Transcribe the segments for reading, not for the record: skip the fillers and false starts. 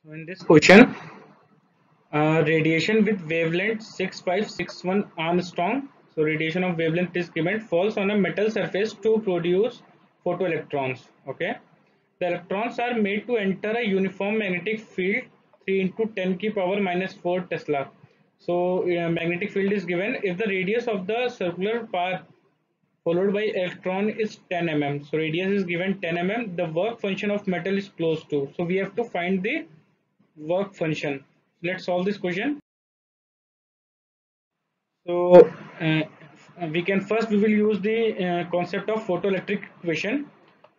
So in this question, radiation with wavelength 6561 Armstrong. So radiation of wavelength is given falls on a metal surface to produce photoelectrons. Okay, the electrons are made to enter a uniform magnetic field 3 into 10 ki power minus 4 Tesla. So magnetic field is given if the radius of the circular path followed by electron is 10 mm. So radius is given 10 mm. The work function of metal is close to. So we have to find the work function. Let's solve this question. So we will use the concept of photoelectric equation.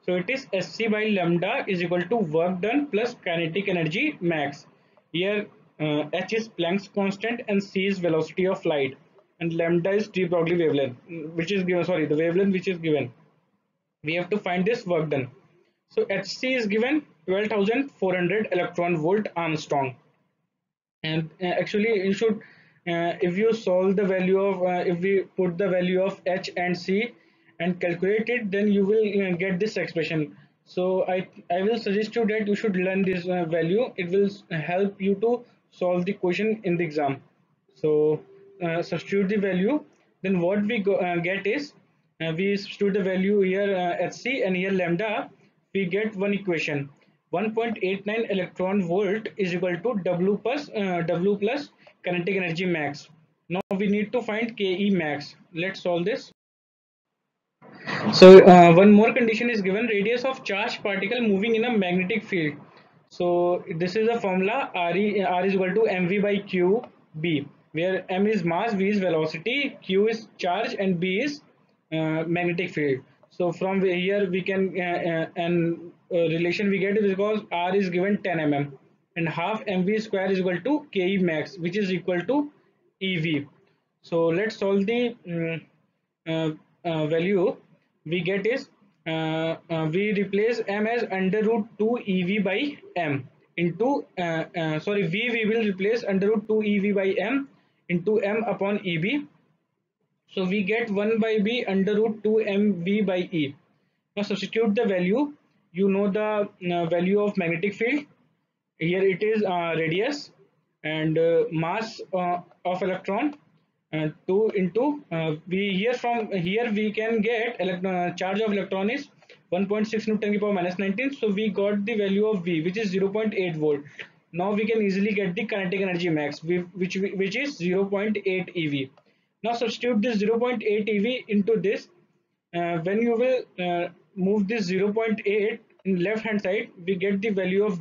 So it is Sc by lambda is equal to work done plus kinetic energy max. Here h is Planck's constant and c is velocity of light, and lambda is de Broglie wavelength, which is given. Sorry, the wavelength which is given. We have to find this work done. So Hc is given 12,400 electron volt Armstrong, and actually you should if you solve the value of if we put the value of h and c and calculate it, then you will get this expression. So I will suggest you that you should learn this value. It will help you to solve the question in the exam. So substitute the value, then what we get is we substitute the value here hc and here lambda. We get one equation: 1.89 electron volt is equal to W plus kinetic energy max. Now we need to find Ke max. Let's solve this. So one more condition is given: radius of charged particle moving in a magnetic field. So this is a formula: R is equal to mv by q b, where m is mass, v is velocity, q is charge, and b is magnetic field. So from here we can relation we get is because R is given 10 mm and half mv square is equal to Ke max, which is equal to EV. So let's solve the value we get is we replace m as under root 2 EV by m into sorry v we will replace under root 2 EV by m into m upon EB. So we get 1 by b under root 2 mv by e. Now substitute the value. You know the value of magnetic field. Here it is radius and mass of electron, 2 into we here from here we can get charge of electron is 1.6 into 10 to the power minus 19. So we got the value of v, which is 0.8 volt. Now we can easily get the kinetic energy max, which is 0.8 ev. Now substitute this 0.8 ev into this. When you will move this 0.8 in left hand side, we get the value of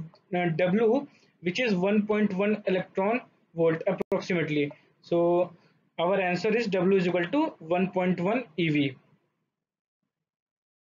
W, which is 1.1 electron volt approximately. So our answer is W is equal to 1.1 ev.